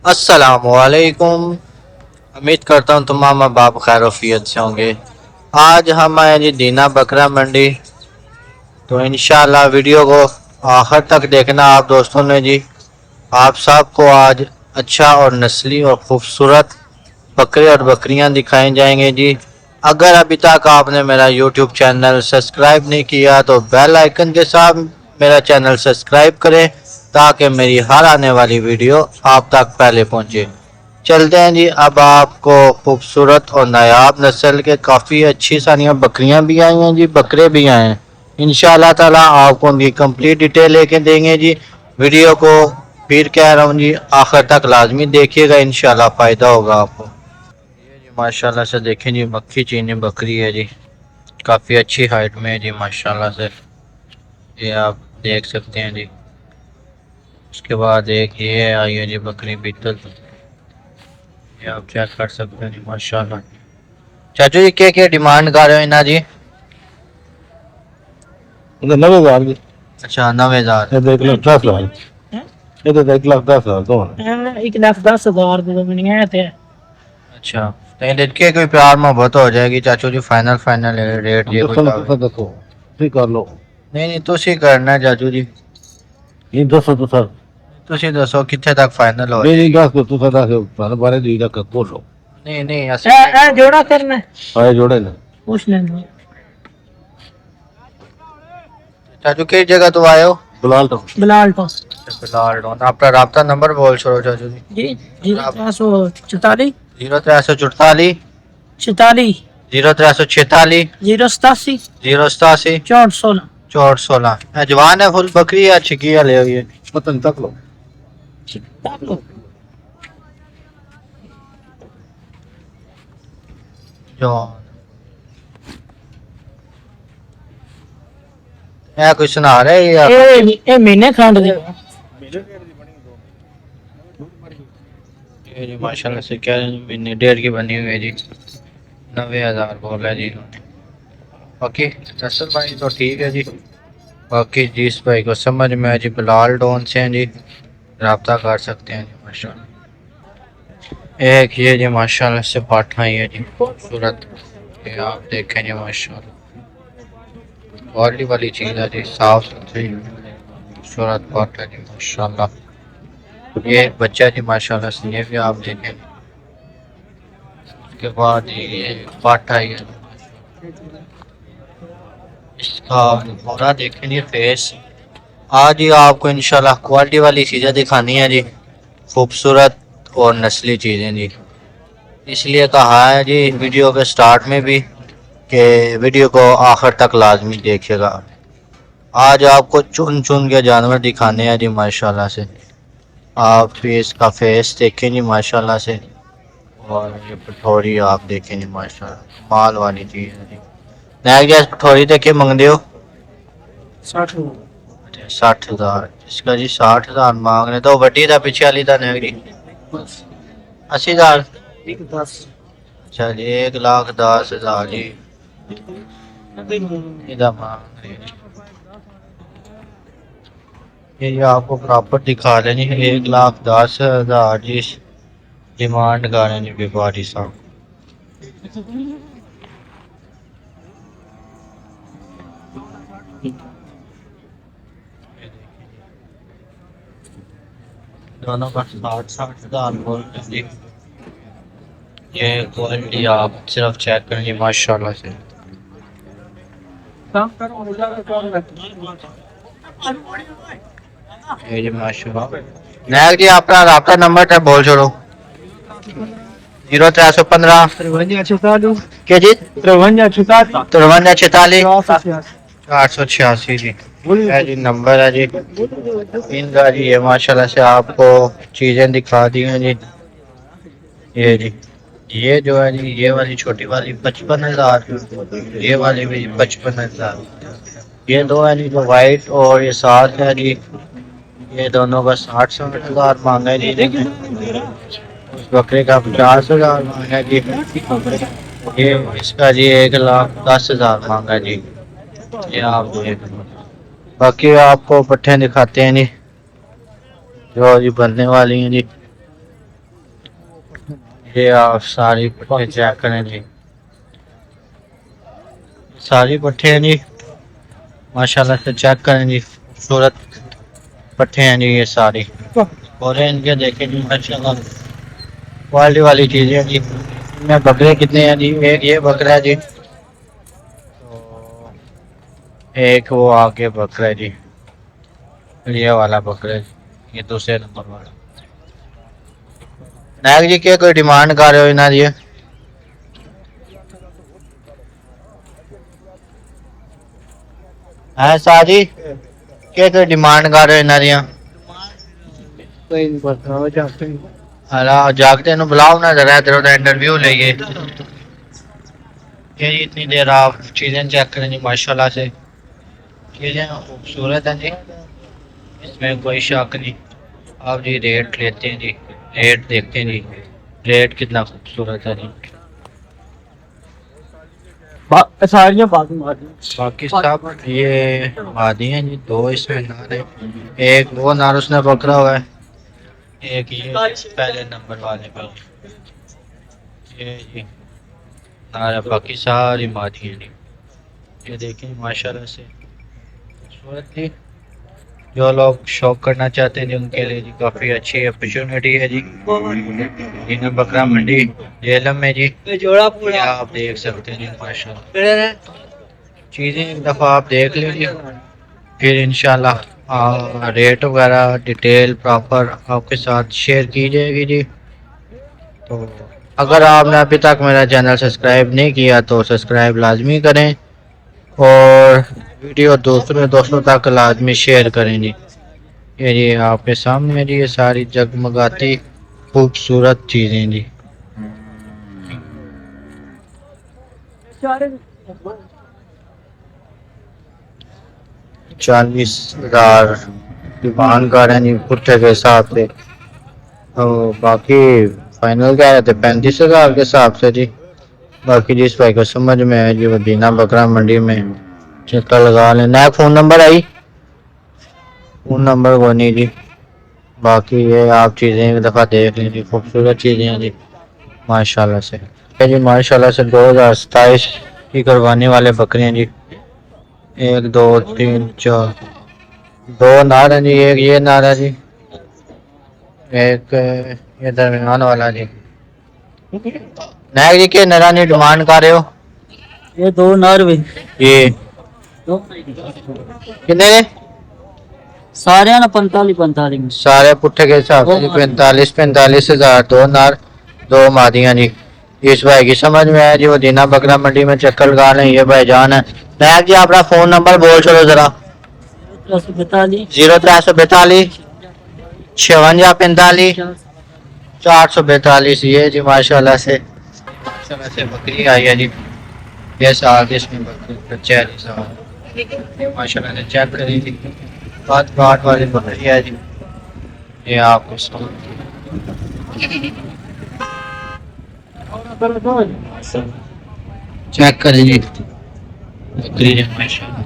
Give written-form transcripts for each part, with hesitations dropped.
अस्सलामुअलैकुम। उम्मीद करता हूँ तमाम बाप खैरोफियत से होंगे। आज हम आए जी दीना बकरा मंडी, तो इंशाल्लाह वीडियो को आखिर तक देखना आप दोस्तों ने जी। आप सबको आज अच्छा और नस्ली और खूबसूरत बकरे और बकरियां दिखाई जाएंगे जी। अगर अभी तक आपने मेरा यूट्यूब चैनल सब्सक्राइब नहीं किया तो बेल आइकन के साथ मेरा चैनल सब्सक्राइब करें ताकि मेरी हर आने वाली वीडियो आप तक पहले पहुंचे। चलते हैं जी। अब आपको खूबसूरत और नायाब नस्ल के काफ़ी अच्छी सारियाँ बकरियां भी आई हैं जी, बकरे भी आए हैं। इंशाल्लाह ताला आपको उनकी कंप्लीट डिटेल लेके देंगे जी। वीडियो को फिर कह रहा हूँ जी, आखिर तक लाजमी देखिएगा, इंशाल्लाह फ़ायदा होगा आपको। ये जी माशाल्लाह से देखें जी, मक्खी चीनी बकरी है जी, काफ़ी अच्छी हाइट में है जी माशाल्लाह से। ये आप देख सकते हैं जी। उसके बाद एक ये आई है जी बकरी बीतल, ये आप चेक कर सकते हैं जी माशाल्लाह। चाचू जी क्या क्या डिमांड कर रहे हो इना जी? 90,000 की। अच्छा 90,000। ये तो 1,10,000। ये तो 1,10,000 दो हैं। 1,10,000 ਦੇ ਮਿਲਣੀਆਂ ਤੇ अच्छा तो ये के कोई प्यार मोहब्बत हो जाएगी चाचू जी, फाइनल फाइनल रेट ये कोई दसो दसो ठीक कर लो। नहीं नहीं तुसी करना है चाचू जी। ये दसो तो सर तुसी दसो कितने तक फाइनल हो मेरी जाएगी? गल को तू सदा के पर बारे दी तक बोलो। नहीं नहीं ਇਹ ਜੋੜਾ ਕਰਨਾ आए जोड़े ने ਪੁੱਛ ਲੈਂਦੇ चाचू किस जगह तो आए हो? बिलाल तो ਬਲਾਲ ਤੋਂ फिलहाल आपका राब्ता नंबर बोल छोड़ो चाचू जी। ਜੀ 344 0344 44 0346 087 087 416 416। जवान है फुल बकरी या छिकी ले हुई है? पतन तक लो। जवान है कोई सुना रहे या ਇਹ ਮਹੀਨੇ ਖੰਡ ਦੇ ये जी माशाल्लाह से क्या महीने डेढ़ की बनी हुई है जी। 90,000 बोला है जी इन्होंने। बाकी नस्ल भाई तो ठीक है जी। बाकी जिस भाई को समझ में है जी, बिलाल डॉन से हैं जी, रब्ता कर सकते हैं जी माशाल्लाह। एक ये जी माशाल्लाह से पाठा ही है जी खूबसूरत, ये आप देखें जी माशाल्लाह क्वालिटी वाली चीज़ है जी, साफ सुथरी खूबसूरत पाठा है जी माशाल्लाह। ये एक बच्चा जी माशाल्लाह से, ये भी आप देखें। उसके बाद ये पाठा ही है, इसका पूरा देखें जी फेस। आज ही आपको इंशाल्लाह क्वालिटी वाली चीज़ें दिखानी है जी, खूबसूरत और नस्ली चीज़ें जी। इसलिए कहा है जी वीडियो के स्टार्ट में भी कि वीडियो को आखिर तक लाजमी देखिएगा। आज आपको चुन चुन के जानवर दिखाने हैं जी माशाल्लाह से। आप इसका फेस देखें जी माशाल्लाह से, और ये पठौरी आप देखें जी माशाल्लाह माल वाली चीज़ है जी। नैक जैस पठौरी देखे मंगते हो 60,000, इसका जी 60,000 मांग रहे। तो वड्डी था पिछे वाली था नैक जी 80,000। अच्छा जी 1,10,000 जी इधर मांग रहे। ये आपको प्रॉपर दिखा रहे हैं 1,10,000 जी डिमांड कर रहे हैं जी व्यापारी साहब। दोनों का 60,000 बोल रहे हैं जी। ये क्वालिटी आप सिर्फ चेक करेंगे माशाल्लाह से। ये जी माशाल्लाह। नायक जी आपका राब्ता नंबर है बोल छोड़ो। 0315 के जी 5346 886 जी है जी नंबर है जी इनका जी। ये माशाल्लाह से आपको चीज़ें दिखा दी हैं जी। ये जी ये जो है जी, ये वाली छोटी वाली 55,000, ये वाली भी 55,000। ये दो है जी जो वाइट और ये 7 है जी, ये दोनों का 60,000 मांगा है जी। उस बकरे का 50,000 मांगा है जी। ये इसका जी 1,10,000 मांगा है जी। ये आप देख, बाकी आपको पट्ठे दिखाते हैं जी जो जी बनने वाली हैं जी। ये आप सारी पट्टे चेक करें जी, सारी पट्टे हैं जी माशाल्लाह से, चेक करें जी, खूबसूरत पट्टे हैं जी ये सारी। और इनके देखें जी माशाल्लाह क्वालिटी वाली चीजें हैं जी। इनमें बकरे कितने हैं जी? एक ये बकरा है जी, तो एक वो आगे बकरा है जी, ये वाला बकरा है जी, ये दूसरे नंबर वाला। नायक जी क्या कोई डिमांड कर रहे हो इन्हें जी? है साजी क्या कोई डिमांड कर रहे हो इन्हें दियां? कोई नहीं पता हो जाते हैं। अला जागते नु बुलाओ ना जरा, इधर उधर इंटरव्यू लेंगे। ये जी इतनी देर आप चीजें चेक करें जी माशाल्लाह से, चीजें खूबसूरत हैं जी, इसमें कोई शक नहीं। आप जी रेट लेते हैं जी, रेट देखते हैं जी, रेट कितना खूबसूरत है जी। सारियां बाकी मारी। बाकी सब ये मादी हैं जी, दो इसमें नार है, एक वो नार उसने पकड़ा हुआ है, एक ये पहले नंबर वाले पे ये जी नार है, बाकी सारी मादी हैं जी। ये देखें माशाल्लाह से खूबसूरत जी। जो लोग शौक करना चाहते हैं जी उनके लिए जी काफ़ी अच्छी अपॉर्चुनिटी है जी। दीना बकरा मंडी झेलम में जी, ये आप देख सकते हैं जी माशाल्लाह। चीज़ें एक दफ़ा आप देख लीजिए, फिर इंशाल्लाह रेट वगैरह डिटेल प्रॉपर आपके साथ शेयर की जाएगी जी। तो अगर आपने अभी तक मेरा चैनल सब्सक्राइब नहीं किया तो सब्सक्राइब लाजमी करें, और वीडियो दूसरे दोस्तों तक लाजमी शेयर करें जी। ये जी आपके सामने जी ये सारी जगमगाती खूबसूरत चीज़ें जी। 40,000 डिमांड कर रहे हैं जी पुट्ठे के हिसाब से, तो बाकी फाइनल कह रहे थे 35,000 के हिसाब से जी। बाकी जिस भाई को समझ में आए जी वो दीना बकरा मंडी में चक्कर लगा लें। नया फ़ोन नंबर आई, फ़ोन नंबर को नहीं जी। बाकी ये आप चीज़ें एक दफ़ा देख लें जी, खूबसूरत चीज़ें हैं जी माशाल्लाह से। ये जी माशाल्लाह से 2027 की कुर्बानी वाले बकरे हैं जी, 1 2 3 4 दो नार हैं जी, एक ये नार है जी, एक ये दरमियान वाला जी। नायक जी के नरानी डिमांड कर रहे हो? ये दो नर भी ये दो कितने ने? सारे ना 45 सारे पुट्ठे के हिसाब से 45,000 दो नार दो मादियां जी। इस भाई की समझ में आया जी वो दीना बकरा मंडी में चक्कर लगा लें, ये भाई जान है। नायक जी अपना फोन नंबर बोल चलो जरा। 0342 5645 442। ये जी माशाल्लाह से बकरी आई है जी, ये साल इसमें बच्चे है जी साल माशाल्लाह से। चेक करें जी बात बाट वाली बकरी है जी, ये आपको चेक करें जी बकरी है माशाल्लाह।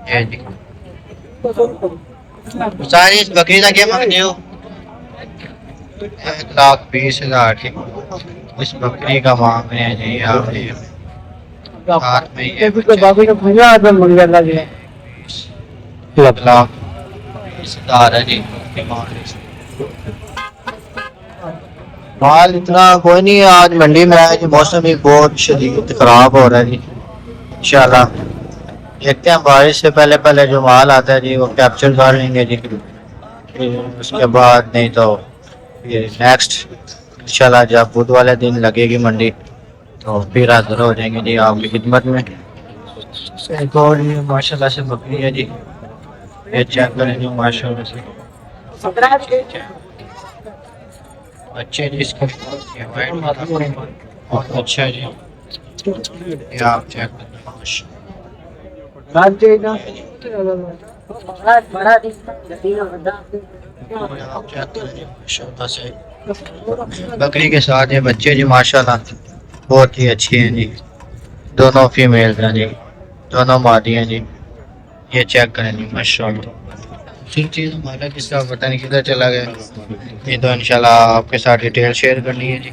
ये जी सारी इस बकरी का क्या मांगते हो? 1,20,000 की इस बकरी का मांग रहे हैं जी। आप ये हाथ में ये 1,20,000 है जी माल। इतना कोई नहीं है, आज मंडी में आया जी, मौसम भी बहुत शदीद खराब हो रहा है जी। इंशाल्लाह देखते हैं बारिश से पहले पहले जो माल आता है जी वो कैप्चर कर लेंगे जी, फिर उसके बाद नहीं तो फिर नेक्स्ट इंशाल्लाह जब बुध वाले दिन लगेगी मंडी तो फिर हाजिर हो जाएंगे जी आपकी खिदमत में। एक और ये माशाल्लाह से बकरी है जी, ये चेक करें जी माशाल्लाह से अच्छे जी। इसका ये वाइट बहुत अच्छा है जी, ये आप चेक करें माशाल्लाह। बकरी के साथ ये बच्चे जी माशाल्लाह बहुत ही अच्छे हैं जी, दोनों फीमेल हैं जी, दोनों मादी हैं जी। ये चेक करें जी माशाल्लाह ठीक चीज़ हमारा किसका पता नहीं किधर चला गया। ये तो इंशाल्लाह आपके साथ डिटेल शेयर करनी है जी।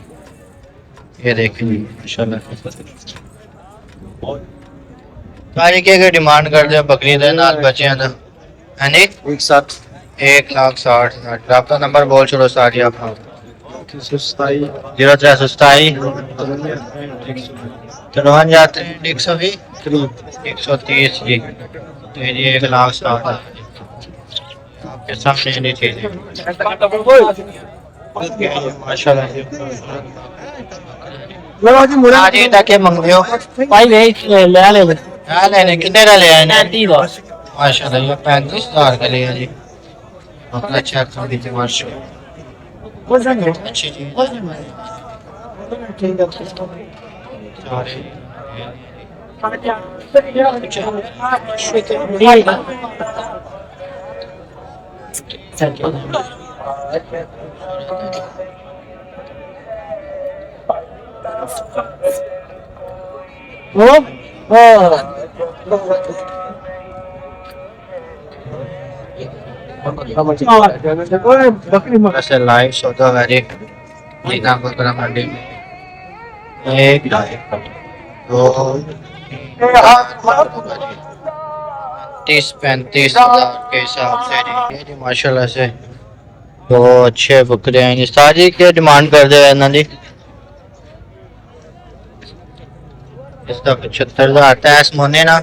ये देखें जी इंशाल्लाह सारी के डिमांड कर दे बकरी दे नाल बच्चे हैं तो है नहीं 1,60,000 आपका नंबर बोल छोड़ो सारी आप 0327 130 जी। तो ये 1,60,000 आपके सामने नहीं चीज़ माशाल्लाह आज ये ताकि मंगते हो भाई ले ले हाँ लेने कितने का ले आए ना 35 माशाल्लाह ये 35,000 का लिया जी। अपना चेक कर दीजिए माशाल्लाह अच्छी चीज सारे वैसे लाइव सौदा वेरी दीना बकरा मंडी में 1 2 30-35,000 के हिसाब से जी। ये जी माशाल्लाह से तो अच्छे बकरे हैं जी। सारी के डिमांड कर दे ना जी इसका 75,000 टैक्स मोने ना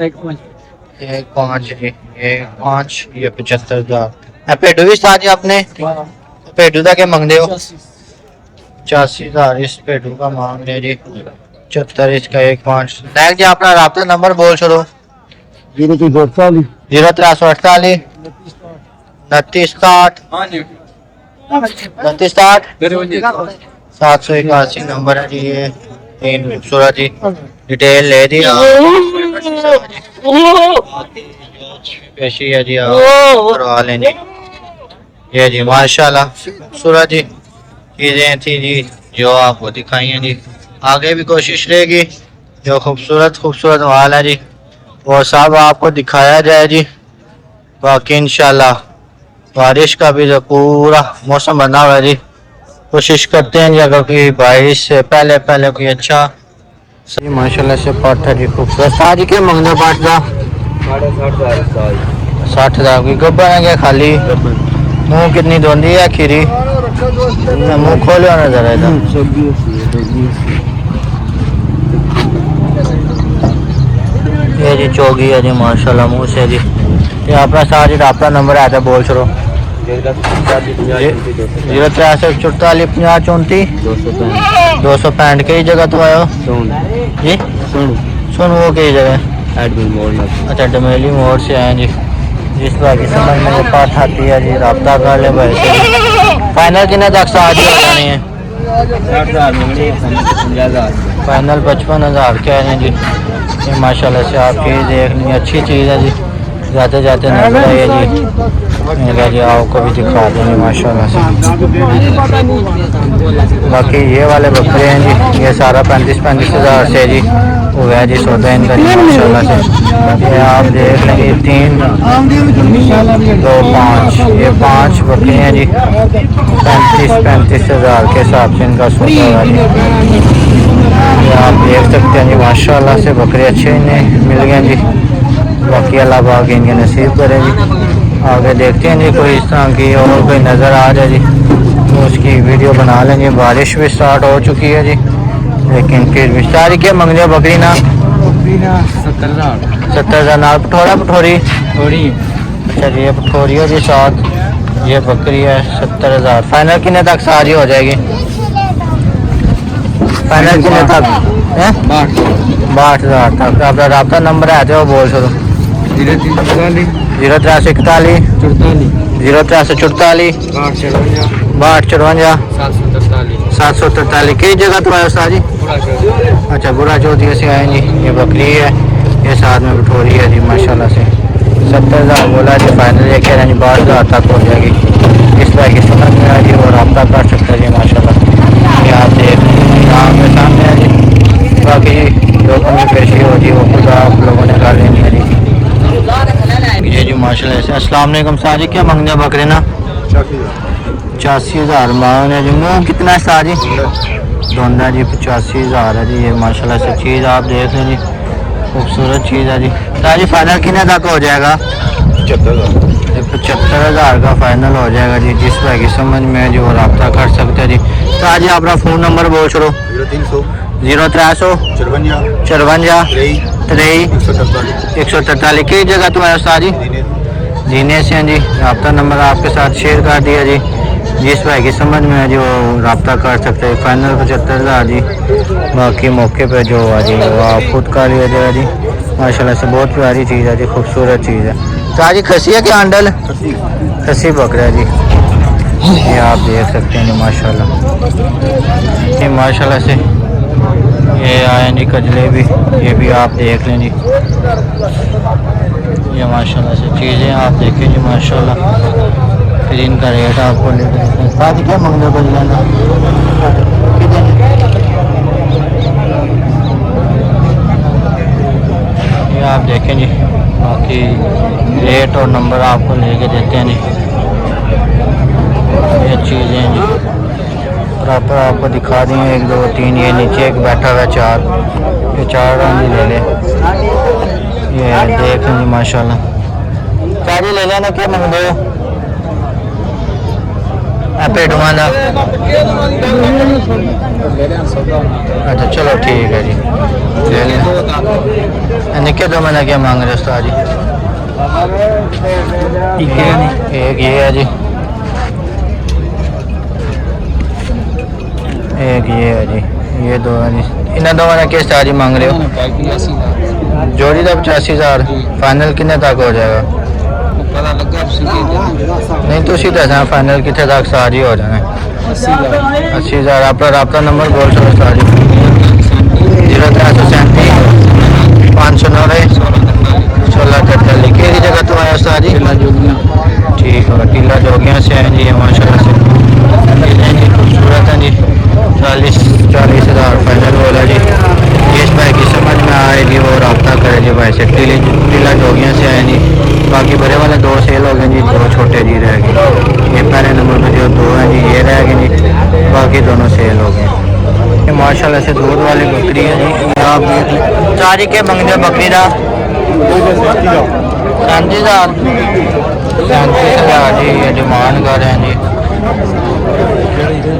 1,5 जी 1,5 ये 75,000 पेटू भी साथ आपने पेटू का क्या मांगते हो 85,000 इस पेटू का मांग रहे जी 75 इसका 1,5 देख जी अपना राब्ता नंबर बोल छोड़ो 0348 0348 2960 781 नंबर है जी। ये तीन खूबसूरत जी डिटेल ले दी पेशी है जी करवा लेंगे। ये जी माशाल्लाह खूबसूरत जी चीजें थी जी जो आपको दिखाई हैं जी। आगे भी कोशिश रहेगी जो खूबसूरत खूबसूरत माल है जी वो सब आपको दिखाया जाए जी। बाकी इंशाल्लाह बारिश का भी जो पूरा मौसम बना हुआ है जी कोशिश करते हैं जी अगर कोई बारिश से पहले पहले कोई अच्छा सही माशाल्लाह से पाठ है जी खूबसूरत सारी के मंगने पाठ का 60,000 की गब्बर है क्या खाली मुंह कितनी धोंदी है खीरी मुंह खोलो ना जरा ये जी चौगी है जी माशाल्लाह मुंह से जी। ये अपना सारी आपका नंबर आया था बोल छोड़ो 063 कई जगह तो आयो जी सुन वो कई जगह अच्छा डमेली मोड़ से आए जी। जिस बार की समझ में ये पाठ आती है जी रब्ता कर ले भाई से फाइनल कितने तक साथ ही हो जानी है फाइनल 55,000 कह रहे हैं जी। ये माशाल्लाह से आप चीज़ देखनी अच्छी चीज़ है जी जाते जाते नजर आइए जी मेरा जी आपको भी दिखा देंगे माशाल्लाह से। बाकी ये वाले बकरे हैं जी ये सारा 35,000 से जी वो है जी सौदा इनका जी माशाल्लाह से। ये आप देख लेंगे 3 2 5 ये 5 बकरे हैं जी 35,000 के हिसाब से इनका सौदा है जी। ये आप देख सकते हैं जी माशाल्लाह से बकरे अच्छे इन्हें मिल गए जी। बाकी अल्लाह पाक इनके नसीब करे जी। आगे देखते हैं जी कोई इस तरह की और कोई नज़र आ जाए जी तो उसकी वीडियो बना लेंगे। बारिश भी स्टार्ट हो चुकी है जी लेकिन फिर भी सारी क्या मंग लिया बकरी ना 70,000 ना पठोरा पठोरी थोड़ी अच्छा जी ये पठोरी हो जी साथ ये बकरी है 70,000 फाइनल कितने तक सारी हो जाएगी फाइनल कितने तक 62,000 तक। आपका रब्ता नंबर है तो बोल छोड़ो 0341 0341 0344 6254 743 कई जगह तो आए उस्ताद जी अच्छा बुरा चौधरी से आए जी। ये बकरी है ये साथ में बठोरी है जी माशाल्लाह से 70,000 बोला जी फाइनल ये कह रहे हैं 62,000 तक हो जाएगी। इस तरह की समझ में आ जी और रब्ता कर सकते जी माशाल्लाह। ये आप देख आगे सामने है जी। बाकी जो कमी पेशी हो जी वो खुद आप लोगों ने कर लेनी है जी। ये जी माशाल्लाह से अस्सलाम वालेकुम साजी, क्या मांगते हैं बकरे ना? 85,000 मांग जी। मुँह कितना है साजी? धोंदा जी 85,000 है जी। ये माशाल्लाह से चीज़ आप देख लें जी, खूबसूरत चीज़ है जी। साजी फाइनल कितने तक हो जाएगा? 75,000 का फाइनल हो जाएगा जी। जिस भाई की समझ में जो रब्ता कर सकते हैं जी। साजी अपना फ़ोन नंबर बोल छोड़ो। 0300 54 23 143। किस जगह तुम्हारा साजी? जीने से हैं जी। रब्ता नंबर आपके साथ शेयर कर दिया जी। जिस भाई की समझ में है जो रब्ता कर सकते हैं। फाइनल 75,000 जी। बाकी मौके पे जो है जी वो आप खुद कर लिया जाएगा जी। माशाल्लाह से बहुत प्यारी चीज़ है जी, खूबसूरत चीज़ है। साजी खसी है क्या अंडल? खसी बकरा जी। ये आप देख सकते हैं जी माशाल्लाह। ये माशाल्लाह से ये आए जी कजले भी, ये भी आप देख लें जी। ये माशाल्लाह से चीज़ें आप देखें जी माशाल्लाह। फिर इनका रेट आपको ले देते हैं। साथ क्या मंगने को लेना? ये आप देखें जी, बाकी रेट और नंबर आपको लेके देते हैं जी। ये चीज़ें हैं जी प्रॉपर आपको दिखा दी हैं। 1 2 3, ये नीचे एक बैठा हुआ है 4, ये 4 रानी ले ले। ये देख लें जी माशाल्लाह। सारी ले लेना, क्या मंग रहे हो? पेटवाना। अच्छा चलो ठीक है जी, ले लें। निके दो मैंने क्या मांग रहे हो उस्ताद जी? एक ये है जी, एक ये है जी। ये दो है जी। इन्हें दो मैंने किस चार्ज मांग रहे हो? जोड़ी का 85,000। फाइनल कितने तक हो जाएगा? नहीं तो सीधा सा फाइनल कितने तक सारी हो जाना है? 80,000। आपका रब्ता नंबर बोल सकते सारी? 0337 590 1643। किसी जगह तुम्हारा सारी? ठीक है, टीला जोगिया से हैं जी। ये माशाल्लाह से खूबसूरत है जी। 40,000 फाइनल बोला जी। जिस भाई की समझ में आए जी वो रब्ता करे जी भाई से। टीला जोगिया से आए जी। बाकी बड़े वाले 2 सेल हो गए जी, 2 छोटे जी रह गए। ये पहले नंबर पे जो 2 हैं जी ये रह गए जी, बाकी दोनों सेल हो गए। ये माशाल्लाह से दूध वाली बकरी है जी। आप देख लें सारी के मंगने बकरी का 37,000। 37,000 जी ये डिमांड कर रहे हैं जी।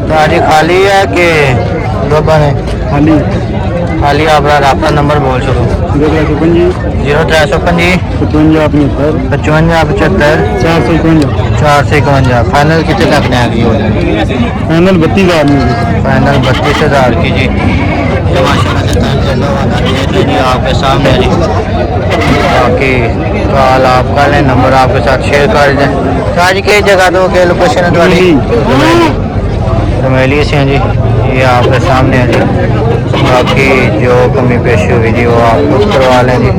सारी खाली है कि दो बने? खाली। आप रब्ता नंबर बोल छोड़ो। 0350 55 75 451। फाइनल कितने तक ने आगे हो जाए? फाइनल 32,000 फाइनल 32,000 की जी। ये माशाल्लाह से जी आपके सामने जी। बाकी कॉल आप कर लें, नंबर आपके साथ शेयर कर दें। आज की जगह दो के लोकेशन है थोड़ी रमेली से हैं जी। ये आपके सामने है जी। बाकी जो कमी पेशी हुई जी वो आप खुद करवा लें जी।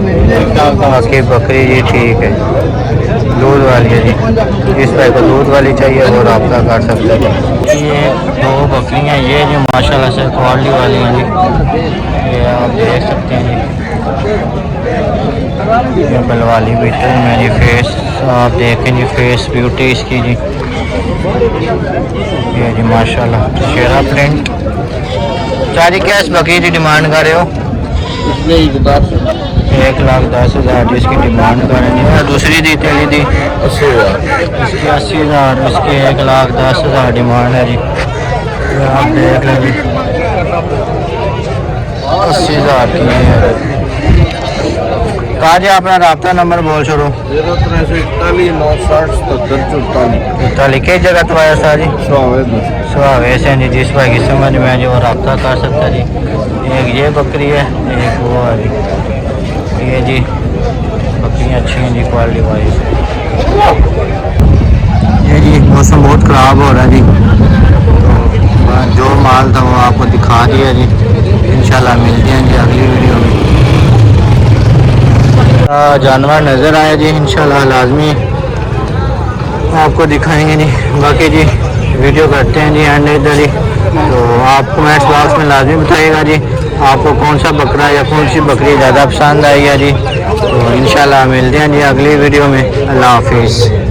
बाकी बकरी जी ठीक है, दूध वाली है जी। जिस भाई को दूध वाली चाहिए वो रब्ता कर सकते हैं। ये 2 बकरियाँ ये जो माशाल्लाह से क्वालिटी वाली हैं जी। ये आप देख सकते हैं जी। ये बलवाली बीटल में जी फेस आप देखें जी, फेस ब्यूटी इसकी जी। ये जी माशाल्लाह शेरा प्रिंट। सारी क्या इस बकरी की डिमांड कर रहे हो? 1,10,000 जिसकी डिमांड कर रहे हैं। और दूसरी दी तेली दी 80,000। इसकी 80,000, इसकी 1,10,000 डिमांड है जी। ये आप देख लें जी 80,000 की है। काजी अपना रब्ता नंबर बोल छोड़ो। 0341 960 77 44। किस जगह तुम्हारा सारी? सुहावे से जी। जिस भाई की समझ में जो रब्ता कर सकता जी। एक ये बकरी है, एक वो है जी। ये जी बकरियाँ अच्छी हैं जी, क्वालिटी वाली। ये जी मौसम बहुत ख़राब हो रहा है जी, तो जो माल था वो आपको दिखा दिया जी। इंशाल्लाह मिलते हैं जी अगली वीडियो में। जानवर नज़र आए जी इंशाल्लाह लाजमी आपको दिखाएंगे जी। बाकी जी वीडियो करते हैं जी एंड इधर ही। तो आप कमेंट्स बॉक्स में लाजमी बताइएगा जी आपको कौन सा बकरा या कौन सी बकरी ज़्यादा पसंद आई है जी। तो इंशाल्लाह मिलते हैं जी अगली वीडियो में। अल्लाह हाफिज़।